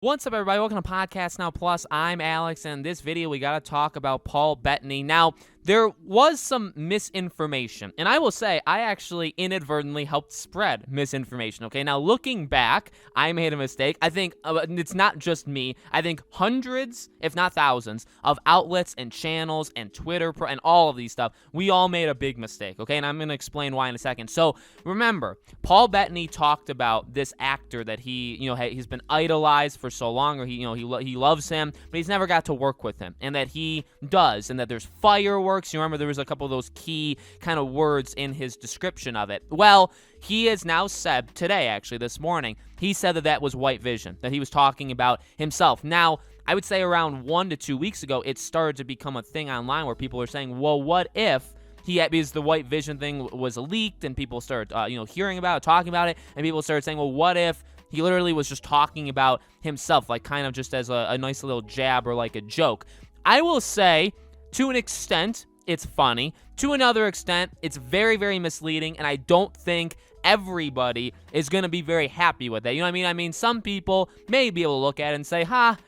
What's up, everybody? Welcome to Podcast Now Plus. I'm Alex, and in this video, we got to talk about Paul Bettany. Now, there was some misinformation, and I will say I actually inadvertently helped spread misinformation, okay? Now, looking back, I made a mistake. I think it's not just me. I think hundreds, if not thousands, of outlets and channels and Twitter and all of these stuff, we all made a big mistake, okay? And I'm going to explain why in a second. So, remember, Paul Bettany talked about this actor that he's been idolized for so long, or he loves him, but he's never got to work with him, and that he does, and that there's fireworks. You remember there was a couple of those key kind of words in his description of it. Well, he has now said today, actually this morning, he said that was white vision, that he was talking about himself. Now, I would say around 1 to 2 weeks ago, it started to become a thing online where people are saying, well, what if because the white vision thing was leaked, and people started hearing about it, talking about it, and people started saying, well, what if he literally was just talking about himself, like kind of just as a nice little jab or like a joke. I will say, to an extent, it's funny. To another extent, it's very, very misleading, and I don't think everybody is going to be very happy with that. You know what I mean? I mean, some people may be able to look at it and say,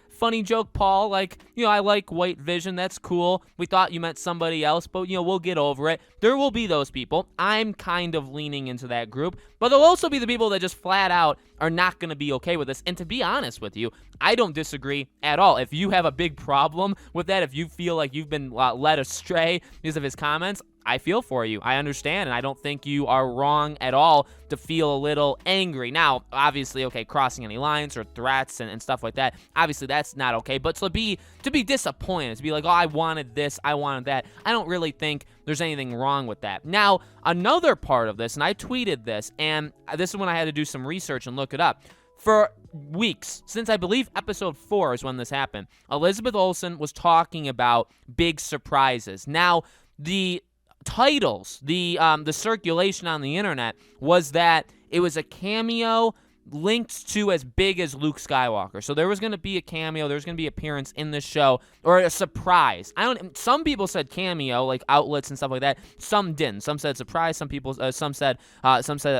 funny joke, Paul. Like, I like white vision. That's cool. We thought you meant somebody else, but, we'll get over it. There will be those people. I'm kind of leaning into that group. But there'll also be the people that just flat out are not going to be okay with this. And to be honest with you, I don't disagree at all. If you have a big problem with that, if you feel like you've been led astray because of his comments, I feel for you. I understand, and I don't think you are wrong at all to feel a little angry. Now, obviously, okay, crossing any lines or threats and stuff like that, obviously that's not okay. But to be disappointed, to be like, oh, I wanted this, I wanted that, I don't really think there's anything wrong with that. Now, another part of this, and I tweeted this, and this is when I had to do some research and look it up. For weeks, since I believe episode 4 is when this happened, Elizabeth Olsen was talking about big surprises. Now, the titles, the circulation on the internet was that it was a cameo linked to as big as Luke Skywalker. So there was going to be a cameo, there was going to be appearance in this show, or a surprise. Some people said cameo, like outlets and stuff like that. Some didn't. Some said surprise. Some said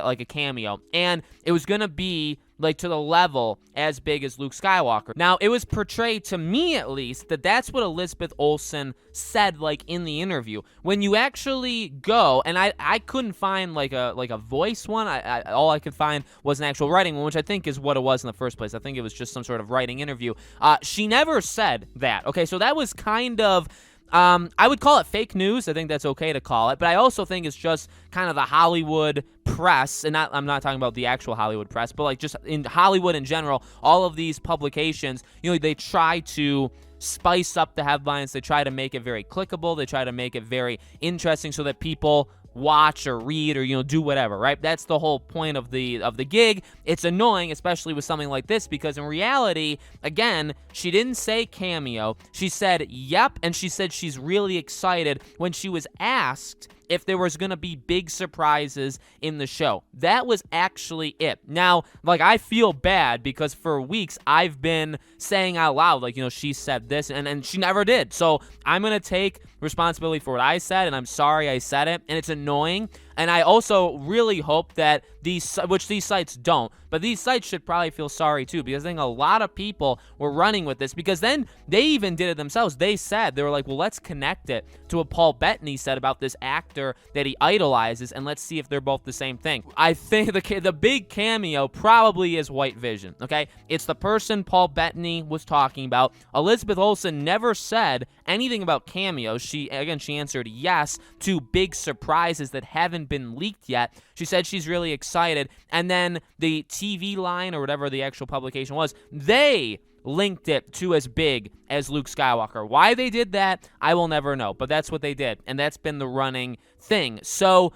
like a cameo, and it was going to be like to the level as big as Luke Skywalker. Now, it was portrayed, to me at least, that that's what Elizabeth Olsen said, like, in the interview. When you actually go, and I couldn't find like a voice one. All I could find was an actual writing one, which I think is what it was in the first place. I think it was just some sort of writing interview. She never said that. Okay, so that was kind of, I would call it fake news. I think that's okay to call it, but I also think it's just kind of the Hollywood press, and I'm not talking about the actual Hollywood press, but like just in Hollywood in general, all of these publications, they try to spice up the headlines. They try to make it very clickable. They try to make it very interesting so that people watch or read or do whatever, right? That's the whole point of the gig. It's annoying, especially with something like this, because in reality, again, she didn't say cameo. She said yep, and she said she's really excited when she was asked if there was going to be big surprises in the show. That was actually it. Now, like, I feel bad because for weeks I've been saying out loud, like, she said this, and she never did. So I'm going to take responsibility for what I said, and I'm sorry I said it, and it's annoying. And I also really hope that these sites don't, but these sites should probably feel sorry too, because I think a lot of people were running with this, because then they even did it themselves. They were like, well, let's connect it to what Paul Bettany said about this actor that he idolizes, and let's see if they're both the same thing. I think the big cameo probably is white vision, okay? It's the person Paul Bettany was talking about. Elizabeth Olsen never said anything about cameos. She answered yes to big surprises that haven't been leaked yet. She said she's really excited, and then the TV line, or whatever the actual publication was, they linked it to as big as Luke Skywalker. Why they did that, I will never know, but that's what they did, and that's been the running thing. So,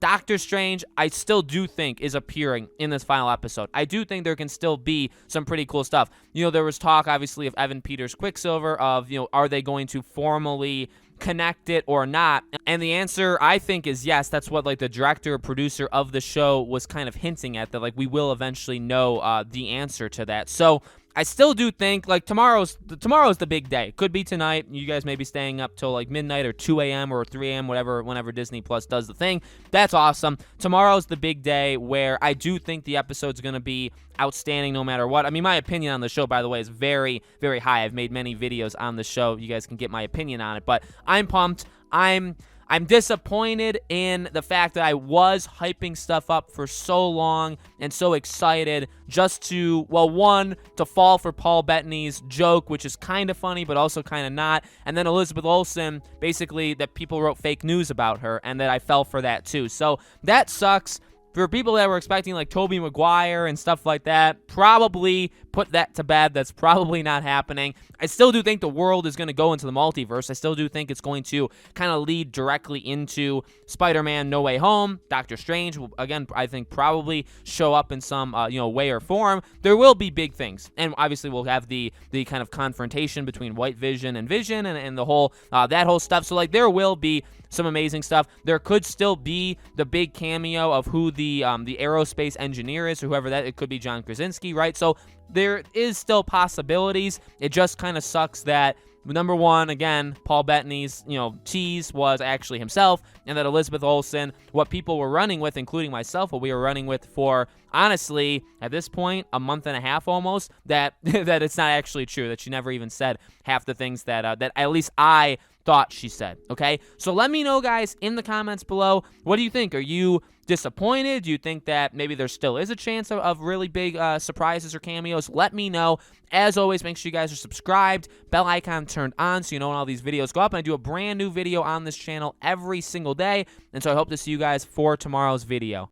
Doctor Strange, I still do think is appearing in this final episode. I do think there can still be some pretty cool stuff. There was talk, obviously, of Evan Peters' Quicksilver, of, are they going to formally connect it or not? And the answer, I think, is yes. That's what, like, the director or producer of the show was kind of hinting at, that, like, we will eventually know the answer to that. So I still do think, like, tomorrow's the big day. Could be tonight. You guys may be staying up till, like, midnight or 2 a.m. or 3 a.m., whenever Disney Plus does the thing. That's awesome. Tomorrow's the big day where I do think the episode's going to be outstanding no matter what. I mean, my opinion on the show, by the way, is very, very high. I've made many videos on the show. You guys can get my opinion on it, but I'm pumped. I'm disappointed in the fact that I was hyping stuff up for so long and so excited just to, well, one, to fall for Paul Bettany's joke, which is kind of funny, but also kind of not. And then Elizabeth Olsen, basically, that people wrote fake news about her, and that I fell for that too. So that sucks. For people that were expecting, like, Tobey Maguire and stuff like that, probably put that to bed. That's probably not happening. I still do think the world is going to go into the multiverse. I still do think it's going to kind of lead directly into Spider-Man No Way Home. Doctor Strange will, again, I think probably show up in some, way or form. There will be big things. And obviously we'll have the kind of confrontation between White Vision and Vision and the whole, that whole stuff. So, like, there will be some amazing stuff. There could still be the big cameo of who the aerospace engineer is, or whoever that. It could be John Krasinski, right? So there is still possibilities. It just kind of sucks that, number one, again, Paul Bettany's, tease was actually himself, and that Elizabeth Olsen, what people were running with, including myself, what we were running with for, honestly, at this point, a month and a half almost, that that it's not actually true, that she never even said half the things that at least I thought she said, okay? So let me know, guys, in the comments below, what do you think? Are you disappointed? Do you think that maybe there still is a chance of really big surprises or cameos? Let me know. As always, make sure you guys are subscribed, bell icon turned on so you know when all these videos go up. And I do a brand new video on this channel every single day, and so I hope to see you guys for tomorrow's video.